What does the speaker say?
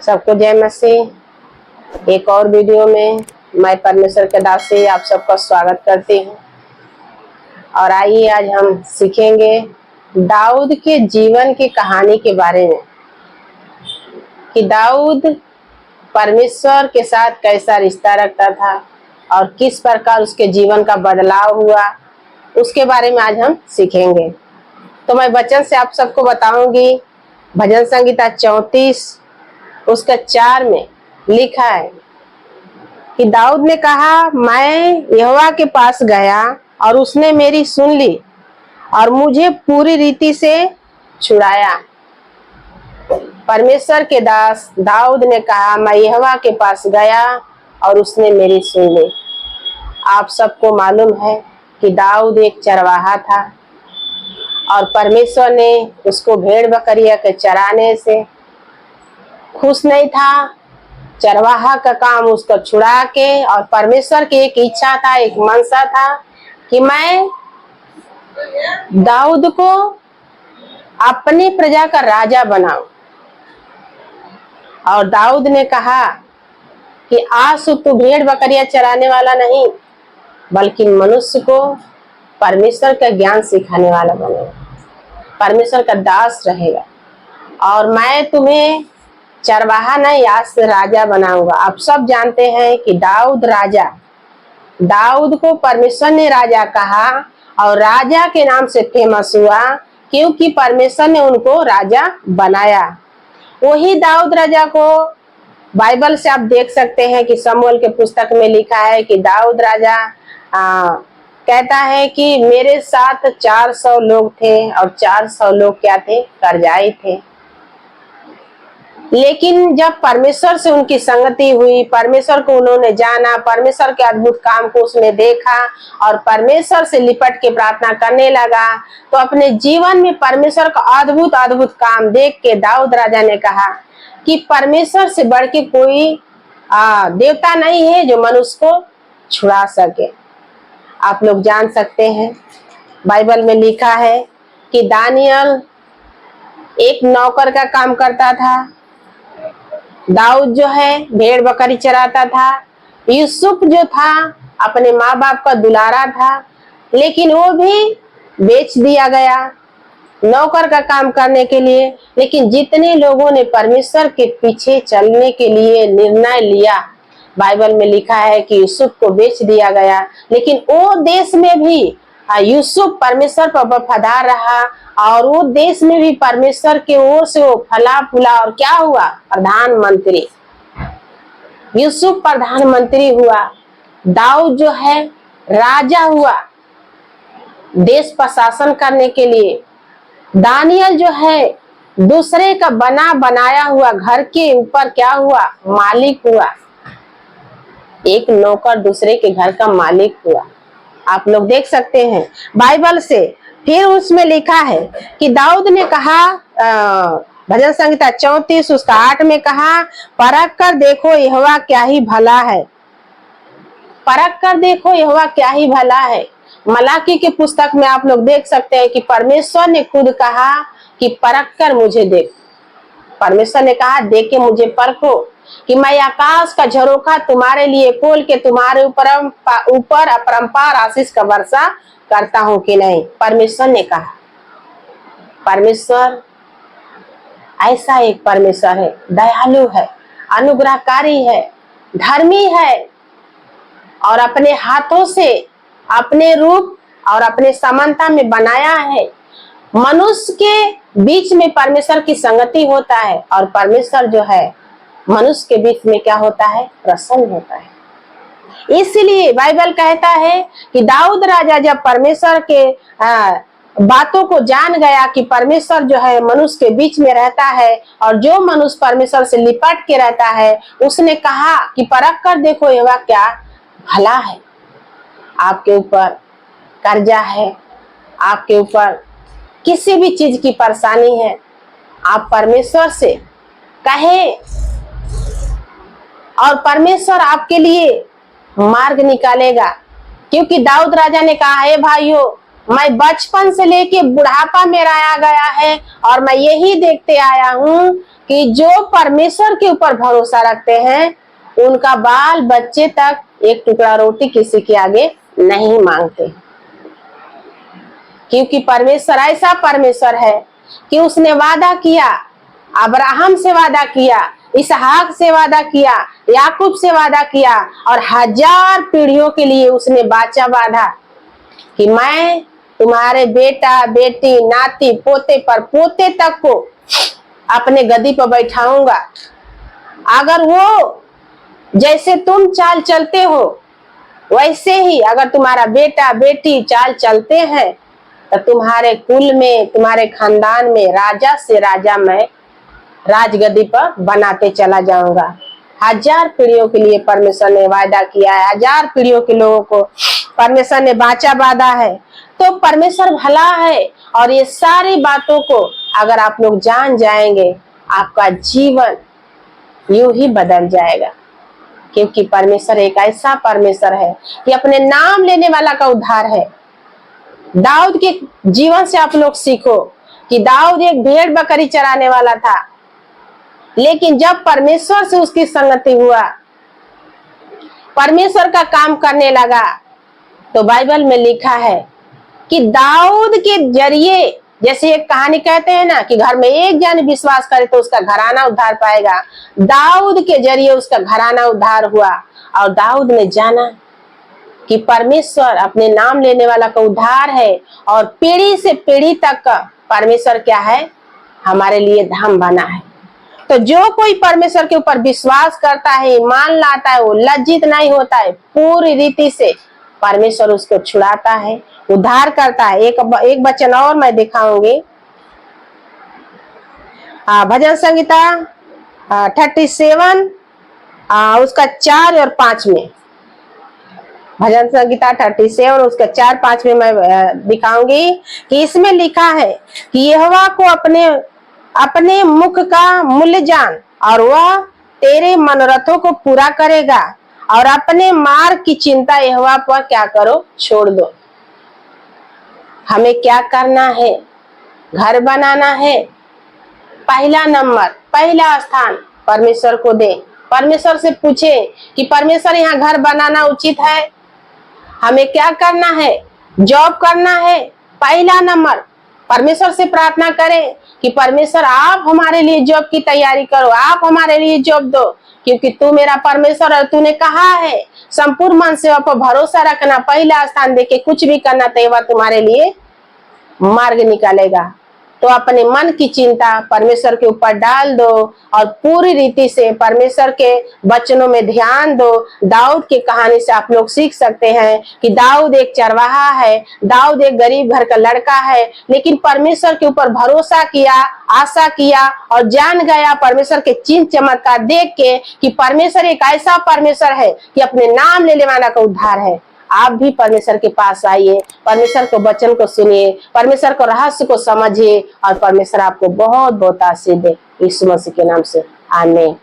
सबको जय मसीह। एक और वीडियो में मैं परमेश्वर के दास से आप सबका स्वागत करती हूँ। और आइए आज हम सीखेंगे दाऊद के जीवन की कहानी के बारे में कि दाऊद परमेश्वर के साथ कैसा रिश्ता रखता था और किस प्रकार उसके जीवन का बदलाव हुआ, उसके बारे में आज हम सीखेंगे। तो मैं वचन से आप सबको बताऊंगी। भजन संहिता 34 उसका 4 में लिखा है कि दाऊद ने कहा, मैं यहोवा के पास गया और उसने मेरी सुन ली और मुझे पूरी रीति से छुड़ाया। परमेश्वर के दास दाऊद ने कहा, मैं यहोवा के पास गया और उसने मेरी सुन ली। आप सबको मालूम है कि दाऊद एक चरवाहा था और परमेश्वर ने उसको भेड़ बकरियां के चराने से खुश नहीं था। चरवाहा का काम उसको छुड़ा के, और परमेश्वर की एक इच्छा था, एक मनसा था कि मैं दाऊद को अपनी प्रजा का राजा बनाऊं। और दाऊद ने कहा कि आज तू भेड़ बकरियां चराने वाला नहीं, बल्कि मनुष्य को परमेश्वर का ज्ञान सिखाने वाला बनेगा, परमेश्वर का दास रहेगा, और मैं तुम्हें चरवाहा नहीं आज से राजा बनाऊंगा। आप सब जानते हैं कि दाऊद को परमेश्वर ने राजा कहा और राजा के नाम से फेमस हुआ क्योंकि परमेश्वर ने उनको राजा बनाया। वही दाऊद राजा को बाइबल से आप देख सकते हैं कि शमूएल के पुस्तक में लिखा है कि दाऊद राजा कहता है कि मेरे साथ 400 लोग थे और 400 लोग क्या थे? कर्जाई थे। लेकिन जब परमेश्वर से उनकी संगति हुई, परमेश्वर को उन्होंने जाना, परमेश्वर के अद्भुत काम को उसने देखा और परमेश्वर से लिपट के प्रार्थना करने लगा, तो अपने जीवन में परमेश्वर का अद्भुत काम देख के दाऊद राजा ने कहा कि परमेश्वर से बढ़ के कोई देवता नहीं है जो मनुष्य को छुड़ा सके। आप लोग जान सकते हैं, बाइबल में लिखा है कि दानियल एक नौकर का काम करता था, दाऊद जो है भेड़ बकरी चराता था, यूसुफ जो था अपने माँ बाप का दुलारा था, लेकिन वो भी बेच दिया गया नौकर का काम करने के लिए। लेकिन जितने लोगों ने परमेश्वर के पीछे चलने के लिए निर्णय लिया, बाइबल में लिखा है कि यूसुफ को बेच दिया गया, लेकिन वो देश में भी यूसुफ परमेश्वर पर वफादार रहा और वो देश में भी परमेश्वर के ओर से वो फला फूला और क्या हुआ? प्रधानमंत्री। यूसुफ प्रधानमंत्री हुआ, दाऊद जो है राजा हुआ देश पर शासन करने के लिए। दानियल जो है दूसरे का बनाया हुआ घर के ऊपर क्या हुआ? मालिक हुआ। एक नौकर दूसरे के घर का मालिक हुआ। आप लोग देख सकते हैं बाइबल से। फिर उसमें लिखा है कि दाऊद ने कहा, भजन संहिता 34 उसका 8 में कहा, परख कर देखो यहोवा क्या ही भला है। परख कर देखो यहोवा क्या ही भला है। मलाकी के पुस्तक में आप लोग देख सकते हैं कि परमेश्वर ने खुद कहा कि परख कर मुझे देख। परमेश्वर ने कहा, देख के मुझे परखो कि मैं आकाश का झरोखा तुम्हारे लिए खोल के तुम्हारे ऊपर अपरंपार आशीष का वर्षा करता हूं कि नहीं। परमेश्वर ने कहा। परमेश्वर ऐसा एक परमेश्वर है, दयालु है, अनुग्रहकारी है, धर्मी है, और अपने हाथों से अपने रूप और अपने समानता में बनाया है। मनुष्य के बीच में परमेश्वर की संगति होता है और परमेश्वर जो है मनुष्य के बीच में क्या होता है? प्रसन्न होता है। इसलिए बाइबल कहता है कि दाऊद राजा जब परमेश्वर के बातों को जान गया कि परमेश्वर जो है मनुष्य के बीच में रहता है और जो मनुष्य परमेश्वर से लिपट के रहता है, उसने कहा कि परख कर देखो यहोवा क्या भला है। आपके ऊपर कर्जा है, आपके ऊपर किसी भी चीज की परेशानी है, आप परमेश्वर से कहे और परमेश्वर आपके लिए मार्ग निकालेगा। क्योंकि दाऊद राजा ने कहा, हे भाइयों, मैं बचपन से लेके बुढ़ापा मेरा आ गया है और मैं यही देखते आया हूँ कि जो परमेश्वर के ऊपर भरोसा रखते हैं उनका बाल बच्चे तक एक टुकड़ा रोटी किसी के आगे नहीं मांगते, क्योंकि परमेश्वर ऐसा परमेश्वर है कि उसने वादा किया, अब्राहम से वादा किया, इसहाक से वादा किया, याकूब से वादा किया और 1000 पीढ़ियों के लिए उसने वाचा बांधा कि मैं तुम्हारे बेटा बेटी नाती पोते पर पोते तक को अपने गद्दी पर बैठाऊंगा। अगर वो जैसे तुम चाल चलते हो वैसे ही अगर तुम्हारा बेटा बेटी चाल चलते हैं तो तुम्हारे कुल में तुम्हारे खानदान में राजा से राजा मैं राजगद्दी पर बनाते चला जाऊंगा। 1000 पीढ़ियों के लिए परमेश्वर ने वादा किया है, 1000 पीढ़ियों के लोगों को परमेश्वर ने वाचा बांधा है। तो परमेश्वर भला है और ये सारी बातों को अगर आप लोग जान जाएंगे आपका जीवन यूं ही बदल जाएगा, क्योंकि परमेश्वर एक ऐसा परमेश्वर है कि अपने नाम लेने वाला का उद्धार है। दाऊद के जीवन से आप लोग सीखो कि दाऊद एक भेड़ बकरी चराने वाला था, लेकिन जब परमेश्वर से उसकी संगति हुआ, परमेश्वर का काम करने लगा, तो बाइबल में लिखा है कि दाऊद के जरिए, जैसे एक कहानी कहते हैं ना कि घर में एक जन विश्वास करे तो उसका घराना उद्धार पाएगा, दाऊद के जरिए उसका घराना उद्धार हुआ। और दाऊद ने जाना कि परमेश्वर अपने नाम लेने वाला का उद्धार है और पीढ़ी से पीढ़ी तक का परमेश्वर क्या है, हमारे लिए धाम बना है। तो जो कोई परमेश्वर के ऊपर विश्वास करता है, ईमान लाता है, वो लज्जित नहीं होता है, पूरी रीति से परमेश्वर उसको छुड़ाता है, उद्धार करता है। एक वचन और मैं दिखाऊंगी, भजन संहिता 37 उसका 4 और 5 में, भजन संहिता 37 उसका 4-5 में मैं दिखाऊंगी कि इसमें लिखा है कि यहोवा को अपने मुख का मूल्य जान और वह तेरे मनोरथों को पूरा करेगा, और अपने मार्ग की चिंता यहोवा पर क्या करो, छोड़ दो। हमें क्या करना है, घर बनाना है, पहला नंबर पहला स्थान परमेश्वर को दे। परमेश्वर से पूछे कि परमेश्वर यहाँ घर बनाना उचित है, हमें क्या करना है, जॉब करना है, पहला नंबर परमेश्वर से प्रार्थना करें कि परमेश्वर आप हमारे लिए जॉब की तैयारी करो, आप हमारे लिए जॉब दो, क्योंकि तू मेरा परमेश्वर और तूने कहा है संपूर्ण मन से पर भरोसा रखना, पहला स्थान देके कुछ भी करना तो वह तुम्हारे लिए मार्ग निकालेगा। तो अपने मन की चिंता परमेश्वर के ऊपर डाल दो और पूरी रीति से परमेश्वर के वचनों में ध्यान दो। दाऊद की कहानी से आप लोग सीख सकते हैं कि दाऊद एक चरवाहा है, दाऊद एक गरीब घर का लड़का है, लेकिन परमेश्वर के ऊपर भरोसा किया, आशा किया और जान गया परमेश्वर के चिन्ह चमत्कार देख के कि परमेश्वर एक ऐसा परमेश्वर है कि अपने नाम लेने वाला का उद्धार है। आप भी परमेश्वर के पास आइए, परमेश्वर को वचन को सुनिए, परमेश्वर को रहस्य को समझिए और परमेश्वर आपको बहुत बहुत आशीष दे। यीशु मसीह के नाम से आमीन।